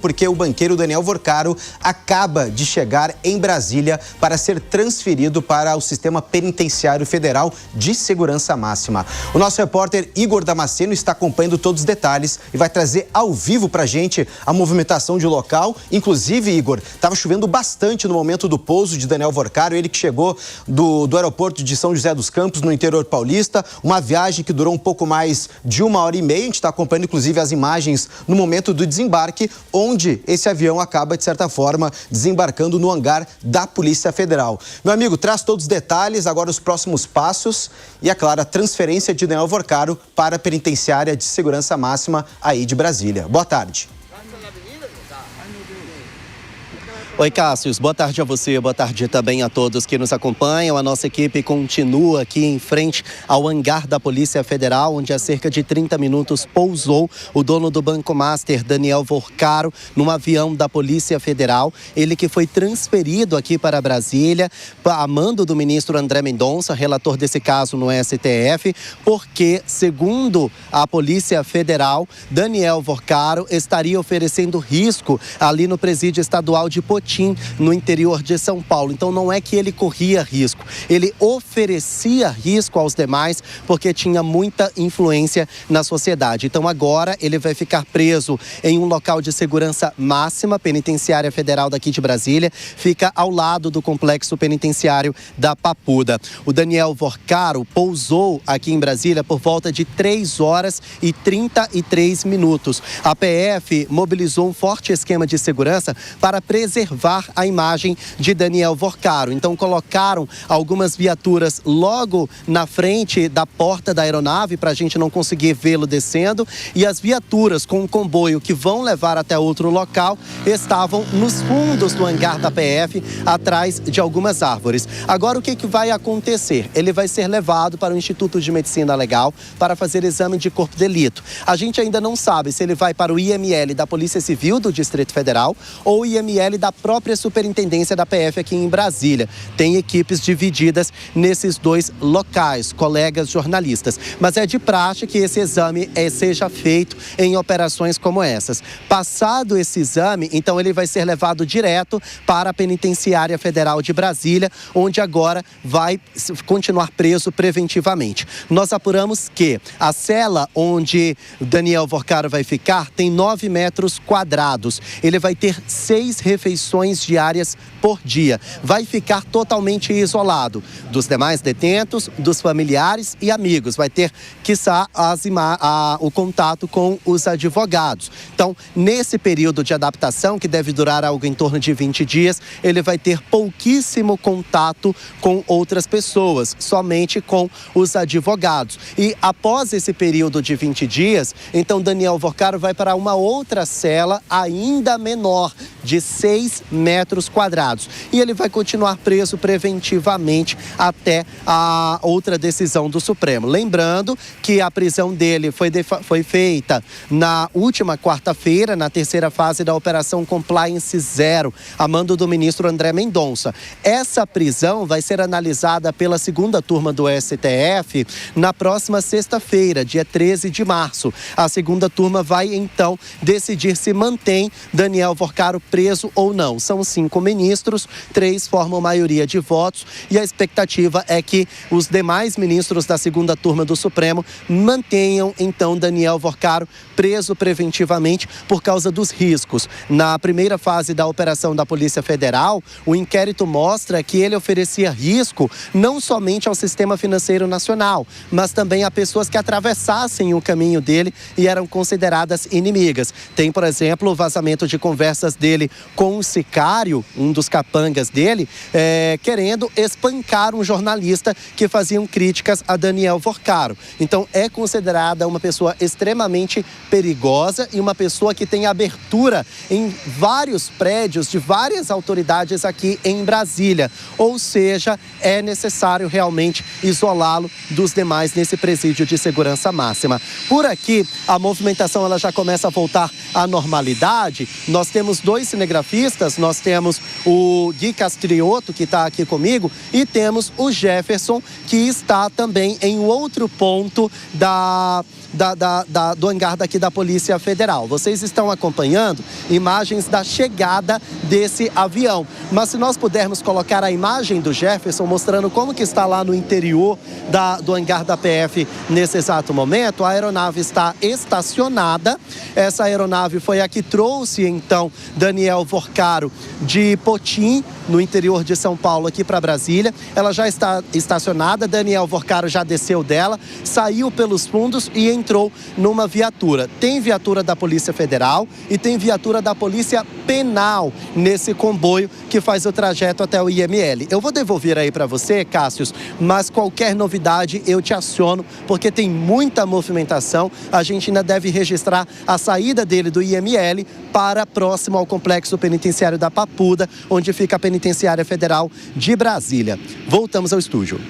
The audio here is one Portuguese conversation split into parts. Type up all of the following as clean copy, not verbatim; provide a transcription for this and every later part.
porque o banqueiro Daniel Vorcaro acaba de chegar em Brasília para ser transferido para o Sistema Penitenciário Federal de Segurança Máxima. O nosso repórter Igor Damasceno está acompanhando todos os detalhes e vai trazer ao vivo para a gente a movimentação de local. Inclusive, Igor, estava chovendo bastante no momento do pouso de Daniel Vorcaro, ele que chegou do aeroporto de São José dos Campos, no interior paulista, uma viagem que durou um pouco mais de 1h30. A gente está acompanhando, inclusive, as imagens no momento do desembarque, onde esse avião acaba, de certa forma, desembarcando no hangar da Polícia Federal. Meu amigo, traz todos os detalhes, agora os próximos passos e, é claro, a transferência de Daniel Vorcaro para a Penitenciária de Segurança Máxima aí de Brasília. Boa tarde. Oi, Cássio, boa tarde a você, boa tarde também a todos que nos acompanham. A nossa equipe continua aqui em frente ao hangar da Polícia Federal, onde há cerca de 30 minutos pousou o dono do Banco Master, Daniel Vorcaro, num avião da Polícia Federal. Ele que foi transferido aqui para Brasília, a mando do ministro André Mendonça, relator desse caso no STF, porque, segundo a Polícia Federal, Daniel Vorcaro estaria oferecendo risco ali no presídio estadual de Poti, no interior de São Paulo. Então não é que ele corria risco, ele oferecia risco aos demais porque tinha muita influência na sociedade. Então agora ele vai ficar preso em um local de segurança máxima, Penitenciária Federal daqui de Brasília, fica ao lado do complexo penitenciário da Papuda. O Daniel Vorcaro pousou aqui em Brasília por volta de 3h33. A PF mobilizou um forte esquema de segurança para preservar a imagem de Daniel Vorcaro. Então colocaram algumas viaturas logo na frente da porta da aeronave para a gente não conseguir vê-lo descendo, e as viaturas com o comboio que vão levar até outro local estavam nos fundos do hangar da PF, atrás de algumas árvores. Agora o que vai acontecer? Ele vai ser levado para o Instituto de Medicina Legal para fazer exame de corpo de delito. A gente ainda não sabe se ele vai para o IML da Polícia Civil do Distrito Federal ou o IML da própria Superintendência da PF aqui em Brasília. Tem equipes divididas nesses dois locais, colegas jornalistas. Mas é de praxe que esse exame seja feito em operações como essas. Passado esse exame, então ele vai ser levado direto para a Penitenciária Federal de Brasília, onde agora vai continuar preso preventivamente. Nós apuramos que a cela onde Daniel Vorcaro vai ficar tem 9 metros quadrados. Ele vai ter 6 refeições diárias por dia. Vai ficar totalmente isolado dos demais detentos, dos familiares e amigos. Vai ter, quiçá, o contato com os advogados. Então, nesse período de adaptação, que deve durar algo em torno de 20 dias, ele vai ter pouquíssimo contato com outras pessoas, somente com os advogados. E após esse período de 20 dias, então Daniel Vorcaro vai para uma outra cela ainda menor, de 6 metros quadrados. E ele vai continuar preso preventivamente até a outra decisão do Supremo. Lembrando que a prisão dele foi feita na última quarta-feira, na terceira fase da Operação Compliance Zero, a mando do ministro André Mendonça. Essa prisão vai ser analisada pela segunda turma do STF na próxima sexta-feira, dia 13 de março. A segunda turma vai, então, decidir se mantém Daniel Vorcaro preso ou não. São 5 ministros, 3 formam maioria de votos e a expectativa é que os demais ministros da segunda turma do Supremo mantenham, então, Daniel Vorcaro preso preventivamente por causa dos riscos. Na primeira fase da operação da Polícia Federal, o inquérito mostra que ele oferecia risco não somente ao sistema financeiro nacional, mas também a pessoas que atravessassem o caminho dele e eram consideradas inimigas. Tem, por exemplo, o vazamento de conversas dele com um sicário, um dos capangas dele, querendo espancar um jornalista que faziam críticas a Daniel Vorcaro. Então, é considerada uma pessoa extremamente perigosa e uma pessoa que tem abertura em vários prédios de várias autoridades aqui em Brasília. Ou seja, é necessário realmente isolá-lo dos demais nesse presídio de segurança máxima. Por aqui, a movimentação ela já começa a voltar à normalidade. Nós temos 2 cinegrafistas, nós temos o Gui Castriotto, que está aqui comigo, e temos o Jefferson, que está também em outro ponto do hangar daqui da Polícia Federal. Vocês estão acompanhando imagens da chegada desse avião. Mas se nós pudermos colocar a imagem do Jefferson mostrando como que está lá no interior do hangar da PF nesse exato momento, a aeronave está estacionada. Essa aeronave foi a que trouxe, então, Daniel Vorcaro de Potim, no interior de São Paulo, aqui para Brasília. Ela já está estacionada, Daniel Vorcaro já desceu dela, saiu pelos fundos e entrou numa viatura. Tem viatura da Polícia Federal e tem viatura da Polícia Penal nesse comboio que faz o trajeto até o IML. Eu vou devolver aí para você, Cássius, mas qualquer novidade eu te aciono, porque tem muita movimentação. A gente ainda deve registrar a saída dele do IML para próximo ao Complexo Penitenciário da Papuda, onde fica a Penitenciária Federal de Brasília. Voltamos ao estúdio.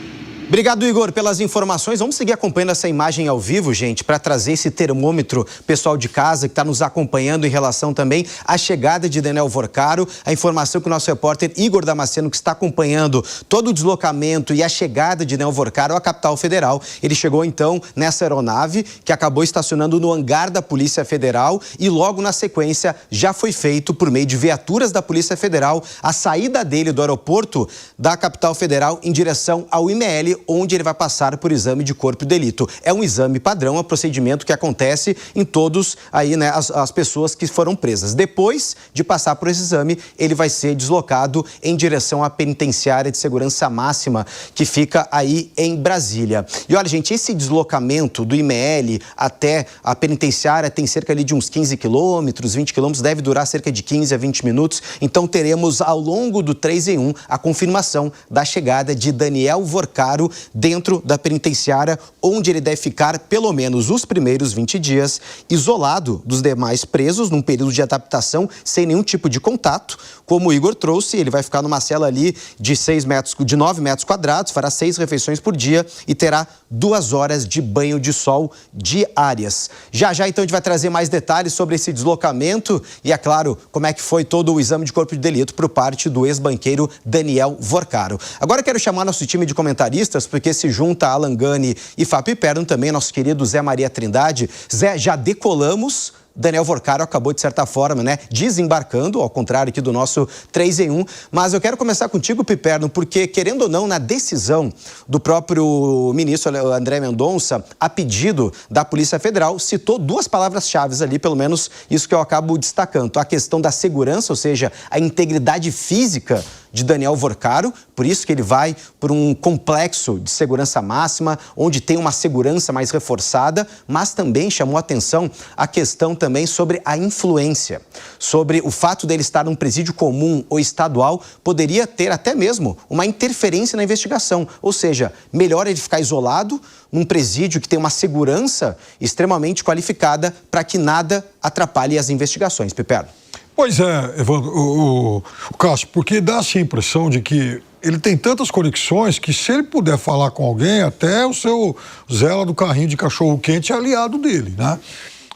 Obrigado, Igor, pelas informações. Vamos seguir acompanhando essa imagem ao vivo, gente, para trazer esse termômetro pessoal de casa que está nos acompanhando em relação também à chegada de Daniel Vorcaro. A informação que o nosso repórter Igor Damasceno, que está acompanhando todo o deslocamento e a chegada de Daniel Vorcaro à capital federal. Ele chegou, então, nessa aeronave que acabou estacionando no hangar da Polícia Federal e logo na sequência já foi feito, por meio de viaturas da Polícia Federal, a saída dele do aeroporto da capital federal em direção ao IML, onde ele vai passar por exame de corpo de delito. É um exame padrão, é um procedimento que acontece em todos aí, né, as pessoas que foram presas. Depois de passar por esse exame, ele vai ser deslocado em direção à penitenciária de segurança máxima, que fica aí em Brasília. E olha, gente, esse deslocamento do IML até a penitenciária tem cerca ali de uns 15 quilômetros, 20 quilômetros, deve durar cerca de 15 a 20 minutos. Então teremos ao longo do 3 em 1 a confirmação da chegada de Daniel Vorcaro dentro da penitenciária, onde ele deve ficar pelo menos os primeiros 20 dias, isolado dos demais presos, num período de adaptação, sem nenhum tipo de contato. Como o Igor trouxe, ele vai ficar numa cela ali de 9 metros quadrados, fará 6 refeições por dia e terá 2 horas de banho de sol diárias. Já então a gente vai trazer mais detalhes sobre esse deslocamento e, é claro, como é que foi todo o exame de corpo de delito por parte do ex-banqueiro Daniel Vorcaro. Agora eu quero chamar nosso time de comentaristas, porque se junta a Alan Gani e Fábio Perno, também nosso querido Zé Maria Trindade. Zé, já decolamos. Daniel Vorcaro acabou, de certa forma, né, desembarcando, ao contrário aqui do nosso 3 em 1. Mas eu quero começar contigo, Piperno, porque, querendo ou não, na decisão do próprio ministro André Mendonça, a pedido da Polícia Federal, citou 2 palavras-chave ali, pelo menos isso que eu acabo destacando. A questão da segurança, ou seja, a integridade física de Daniel Vorcaro, por isso que ele vai por um complexo de segurança máxima, onde tem uma segurança mais reforçada, mas também chamou a atenção a questão também sobre a influência, sobre o fato dele estar num presídio comum ou estadual, poderia ter até mesmo uma interferência na investigação, ou seja, melhor ele ficar isolado num presídio que tem uma segurança extremamente qualificada para que nada atrapalhe as investigações. Piperno. Pois é, Evandro, o Cássio, porque dá-se a impressão de que ele tem tantas conexões que, se ele puder falar com alguém, até o seu Zé lá do carrinho de cachorro-quente é aliado dele, né?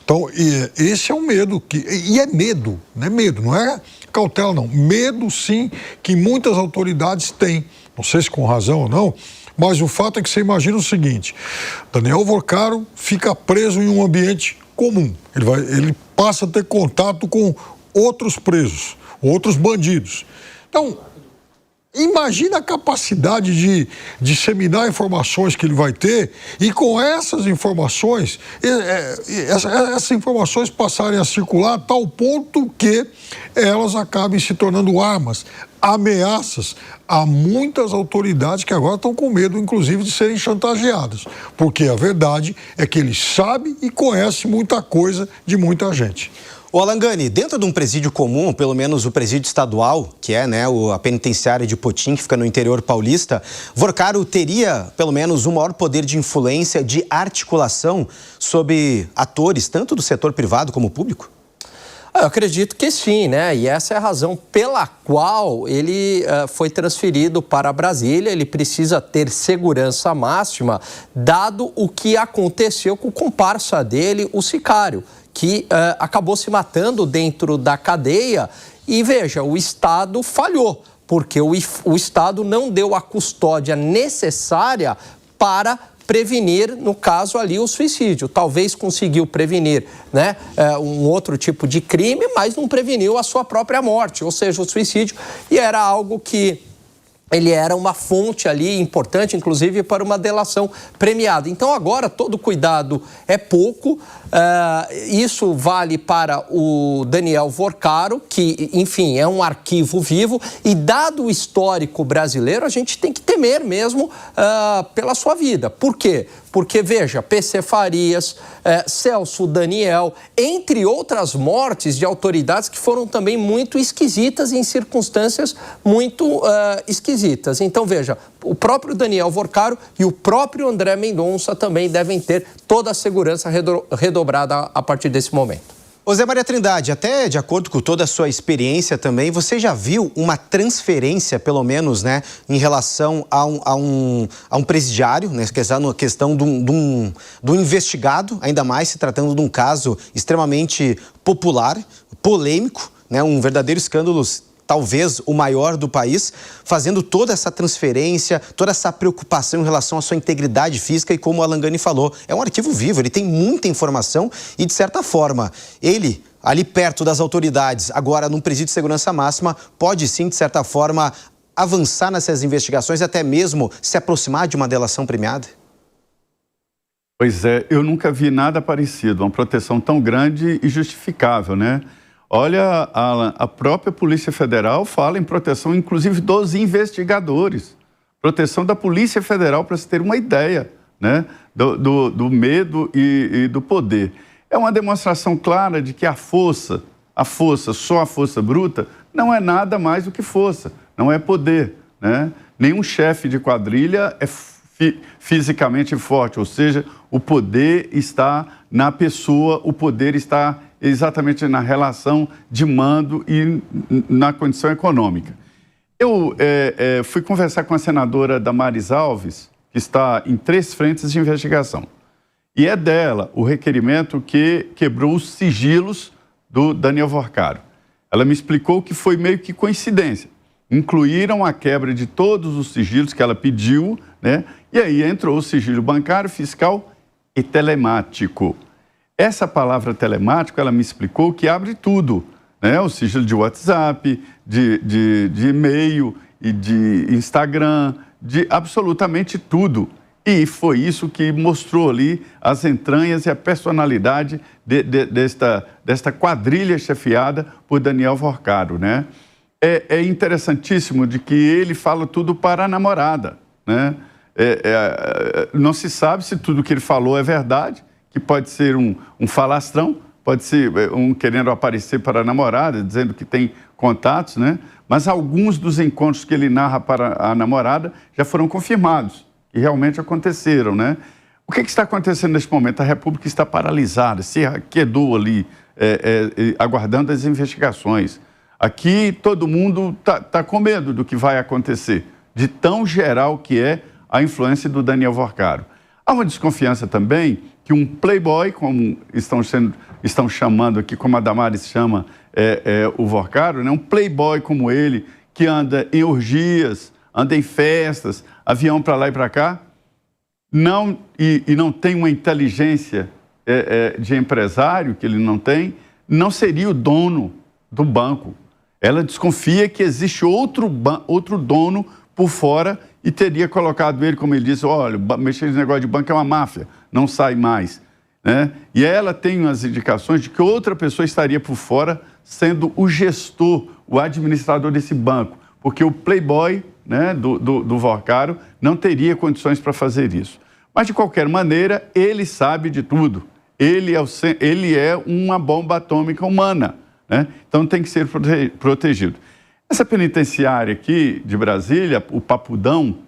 Então, esse é um medo, e é medo, não é cautela não, medo sim que muitas autoridades têm, não sei se com razão ou não, mas o fato é que você imagina o seguinte: Daniel Vorcaro fica preso em um ambiente comum, ele passa a ter contato com outros presos, outros bandidos. Então, imagina a capacidade de disseminar informações que ele vai ter e, com essas informações, essas informações passarem a circular a tal ponto que elas acabem se tornando armas, ameaças a muitas autoridades que agora estão com medo, inclusive, de serem chantageadas. Porque a verdade é que ele sabe e conhece muita coisa de muita gente. O Alan Gani, dentro de um presídio comum, pelo menos o presídio estadual, que é, né, a penitenciária de Potim, que fica no interior paulista, Vorcaro teria, pelo menos, um maior poder de influência, de articulação sobre atores, tanto do setor privado como público? Eu acredito que sim, né? E essa é a razão pela qual ele foi transferido para Brasília. Ele precisa ter segurança máxima, dado o que aconteceu com o comparsa dele, o sicário, que acabou se matando dentro da cadeia. E veja, o Estado falhou, porque o Estado não deu a custódia necessária para prevenir, no caso ali, o suicídio. Talvez conseguiu prevenir, né, um outro tipo de crime, mas não preveniu a sua própria morte, ou seja, o suicídio, e era algo que ele era uma fonte ali importante, inclusive, para uma delação premiada. Então, agora, todo cuidado é pouco. Isso vale para o Daniel Vorcaro, que, enfim, é um arquivo vivo. E, dado o histórico brasileiro, a gente tem que temer mesmo pela sua vida. Por quê? Porque, veja, PC Farias, Celso Daniel, entre outras mortes de autoridades que foram também muito esquisitas em circunstâncias muito esquisitas. Então, veja, o próprio Daniel Vorcaro e o próprio André Mendonça também devem ter toda a segurança redobrada a partir desse momento. Ô Zé Maria Trindade, até de acordo com toda a sua experiência também, você já viu uma transferência, pelo menos, né, em relação a um presidiário, né, na questão de um investigado, ainda mais se tratando de um caso extremamente popular, polêmico, né, um verdadeiro escândalo, talvez o maior do país, fazendo toda essa transferência, toda essa preocupação em relação à sua integridade física e, como o Alangani falou, é um arquivo vivo, ele tem muita informação e, de certa forma, ele, ali perto das autoridades, agora num presídio de segurança máxima, pode sim, de certa forma, avançar nessas investigações e até mesmo se aproximar de uma delação premiada? Pois é, eu nunca vi nada parecido, uma proteção tão grande e justificável, né? Olha, a própria Polícia Federal fala em proteção, inclusive, dos investigadores. Proteção da Polícia Federal, para se ter uma ideia, né, do medo e do poder. É uma demonstração clara de que a força, só a força bruta, não é nada mais do que força, não é poder, né? Nenhum chefe de quadrilha é fisicamente forte, ou seja, o poder está na pessoa, o poder está exatamente na relação de mando e na condição econômica. Eu fui conversar com a senadora Damares Alves, que está em 3 frentes de investigação. E é dela o requerimento que quebrou os sigilos do Daniel Vorcaro. Ela me explicou que foi meio que coincidência. Incluíram a quebra de todos os sigilos que ela pediu, né? E aí entrou o sigilo bancário, fiscal e telemático. Essa palavra telemático, ela me explicou que abre tudo, né? O sigilo de WhatsApp, de e-mail e de Instagram, de absolutamente tudo. E foi isso que mostrou ali as entranhas e a personalidade desta quadrilha chefiada por Daniel Vorcaro, né? É interessantíssimo de que ele fala tudo para a namorada, né? Não se sabe se tudo que ele falou é verdade, que pode ser um falastrão, pode ser um querendo aparecer para a namorada, dizendo que tem contatos, né? Mas alguns dos encontros que ele narra para a namorada já foram confirmados, que realmente aconteceram, né? O que está acontecendo neste momento? A República está paralisada, se quedou ali, aguardando as investigações. Aqui todo mundo está com medo do que vai acontecer, de tão geral que é a influência do Daniel Vorcaro. Há uma desconfiança também que um playboy, como estão chamando aqui, como a Damares chama o Vorcaro, né? Um playboy como ele, que anda em orgias, anda em festas, avião para lá e para cá, não tem uma inteligência de empresário, que ele não seria o dono do banco. Ela desconfia que existe outro dono por fora e teria colocado ele, como ele disse, olha, mexer nesse negócio de banco é uma máfia, não sai mais, né? E ela tem as indicações de que outra pessoa estaria por fora sendo o gestor, o administrador desse banco, porque o playboy, né, do Vorcaro não teria condições para fazer isso. Mas, de qualquer maneira, ele sabe de tudo. Ele é uma bomba atômica humana, né? Então tem que ser protegido. Essa penitenciária aqui de Brasília, o Papudão,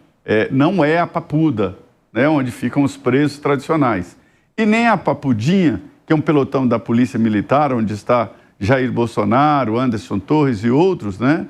não é a Papuda, né, onde ficam os presos tradicionais. E nem a Papudinha, que é um pelotão da Polícia Militar, onde está Jair Bolsonaro, Anderson Torres e outros, né?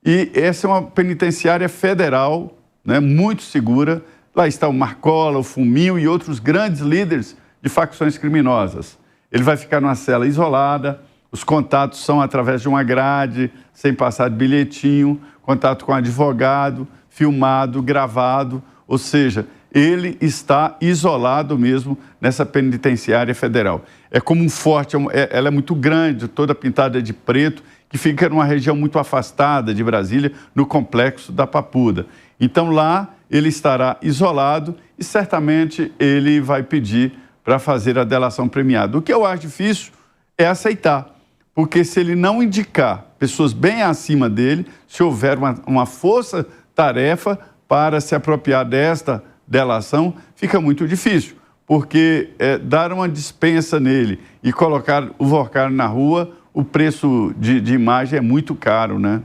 E essa é uma penitenciária federal, né, muito segura. Lá está o Marcola, o Fuminho e outros grandes líderes de facções criminosas. Ele vai ficar numa cela isolada, os contatos são através de uma grade, sem passar de bilhetinho, contato com advogado, filmado, gravado, ou seja, ele está isolado mesmo nessa penitenciária federal. É como um forte, ela é muito grande, toda pintada de preto, que fica numa região muito afastada de Brasília, no complexo da Papuda. Então lá ele estará isolado e certamente ele vai pedir para fazer a delação premiada. O que eu acho difícil é aceitar, porque se ele não indicar pessoas bem acima dele, se houver uma força-tarefa para se apropriar desta delação, fica muito difícil, porque dar uma dispensa nele e colocar o Vorcaro na rua, o preço de imagem é muito caro, né?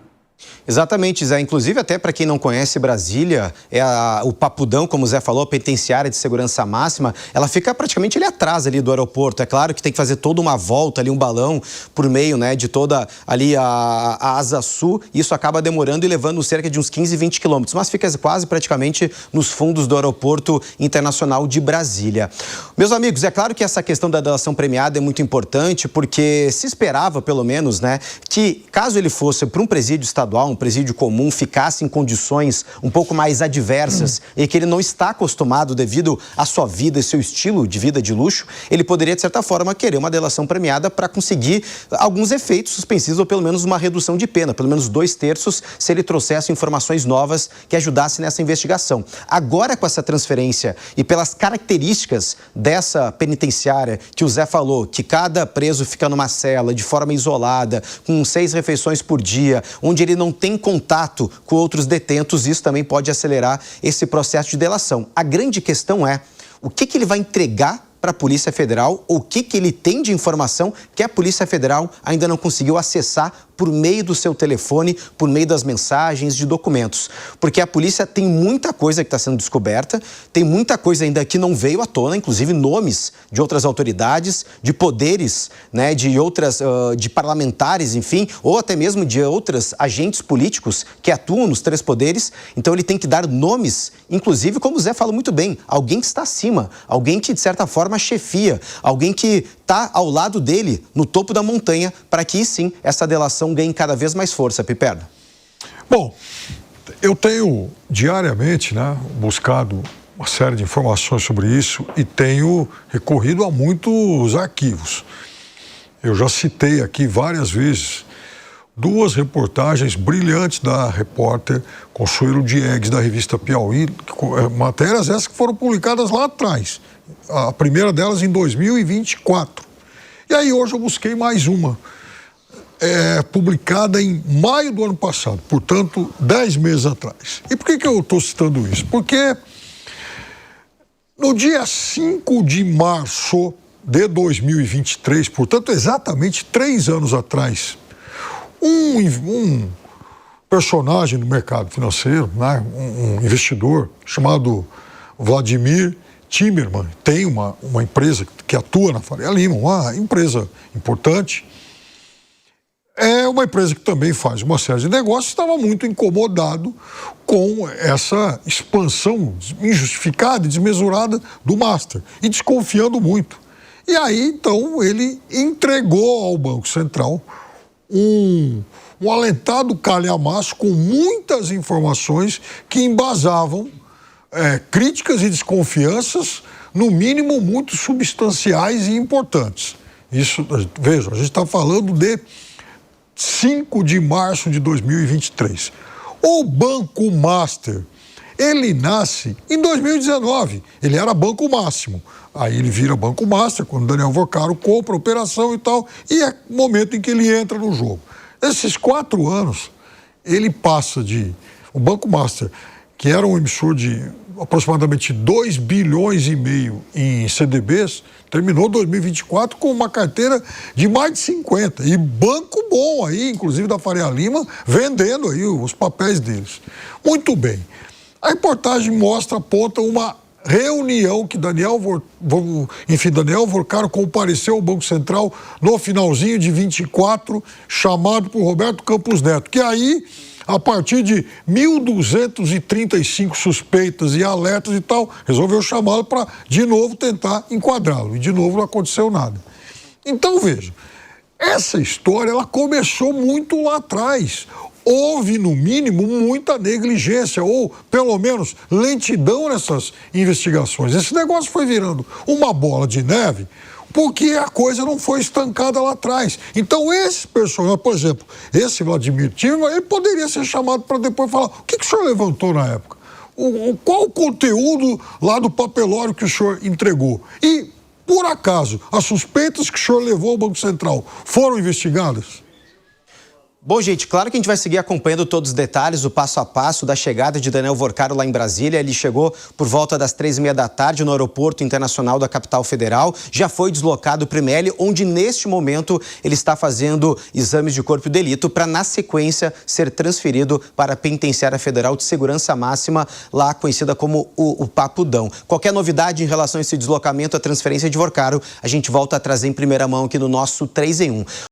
Exatamente, Zé. Inclusive, até para quem não conhece Brasília, o Papudão, como o Zé falou, a penitenciária de segurança máxima, ela fica praticamente ali atrás ali do aeroporto. É claro que tem que fazer toda uma volta ali, um balão por meio, né, de toda ali a asa sul. Isso acaba demorando e levando cerca de uns 15, 20 quilômetros, mas fica quase praticamente nos fundos do aeroporto internacional de Brasília. Meus amigos, é claro que essa questão da delação premiada é muito importante, porque se esperava, pelo menos, né, que caso ele fosse para um presídio estadual, um presídio comum, ficasse em condições um pouco mais adversas e que ele não está acostumado devido à sua vida e seu estilo de vida de luxo, ele poderia, de certa forma, querer uma delação premiada para conseguir alguns efeitos suspensivos ou pelo menos uma redução de pena, pelo menos 2/3, se ele trouxesse informações novas que ajudassem nessa investigação. Agora, com essa transferência e pelas características dessa penitenciária que o Zé falou, que cada preso fica numa cela de forma isolada, com 6 refeições por dia, onde ele não tem contato com outros detentos, isso também pode acelerar esse processo de delação. A grande questão é o que ele vai entregar para a Polícia Federal, ou o que ele tem de informação que a Polícia Federal ainda não conseguiu acessar por meio do seu telefone, por meio das mensagens, de documentos. Porque a polícia tem muita coisa que está sendo descoberta, tem muita coisa ainda que não veio à tona, inclusive nomes de outras autoridades, de poderes, né, de parlamentares, enfim, ou até mesmo de outros agentes políticos que atuam nos 3 poderes. Então ele tem que dar nomes, inclusive, como o Zé falou muito bem, alguém que está acima, alguém que, de certa forma, chefia, alguém que está ao lado dele, no topo da montanha, para que, sim, essa delação ganhe cada vez mais força, Piperno. Bom, eu tenho diariamente, né, buscado uma série de informações sobre isso e tenho recorrido a muitos arquivos. Eu já citei aqui várias vezes 2 reportagens brilhantes da repórter Consuelo Diegues, da revista Piauí, matérias essas que foram publicadas lá atrás. A primeira delas em 2024. E aí hoje eu busquei mais uma, publicada em maio do ano passado, portanto, 10 meses atrás. E por que eu estou citando isso? Porque no dia 5 de março de 2023, portanto, exatamente 3 anos atrás, um personagem do mercado financeiro, né, um investidor chamado Vladimir Timerman, tem uma empresa que atua na Faria Lima, uma empresa importante. É uma empresa que também faz uma série de negócios, estava muito incomodado com essa expansão injustificada e desmesurada do Master e desconfiando muito. E aí, então, ele entregou ao Banco Central um alentado calhamaço com muitas informações que embasavam críticas e desconfianças, no mínimo, muito substanciais e importantes. Isso, veja, a gente está falando de 5 de março de 2023. O Banco Master, ele nasce em 2019. Ele era Banco Máximo. Aí ele vira Banco Master, quando Daniel Vorcaro compra a operação e tal, e é o momento em que ele entra no jogo. Esses 4 anos, ele passa o Banco Master, que era um emissor de aproximadamente 2,5 bilhões em CDBs, terminou 2024 com uma carteira de mais de 50. E banco bom aí, inclusive da Faria Lima, vendendo aí os papéis deles. Muito bem. A reportagem aponta uma reunião que Daniel Vorcaro compareceu ao Banco Central no finalzinho de 24, chamado por Roberto Campos Neto, que aí, a partir de 1.235 suspeitas e alertas e tal, resolveu chamá-lo para, de novo, tentar enquadrá-lo. E, de novo, não aconteceu nada. Então, veja, essa história, ela começou muito lá atrás. houve, no mínimo, muita negligência ou, pelo menos, lentidão nessas investigações. Esse negócio foi virando uma bola de neve porque a coisa não foi estancada lá atrás. Então, esse personagem, por exemplo, esse Vladimir Tima, ele poderia ser chamado para depois falar o que o senhor levantou na época? Qual o conteúdo lá do papelório que o senhor entregou? E, por acaso, as suspeitas que o senhor levou ao Banco Central foram investigadas? Bom, gente, claro que a gente vai seguir acompanhando todos os detalhes, o passo a passo da chegada de Daniel Vorcaro lá em Brasília. Ele chegou por volta das 3h30 da tarde no Aeroporto Internacional da Capital Federal. Já foi deslocado para o IML, onde neste momento ele está fazendo exames de corpo de delito para, na sequência, ser transferido para a Penitenciária Federal de Segurança Máxima, lá conhecida como o Papudão. Qualquer novidade em relação a esse deslocamento, a transferência de Vorcaro, a gente volta a trazer em primeira mão aqui no nosso 3 em 1.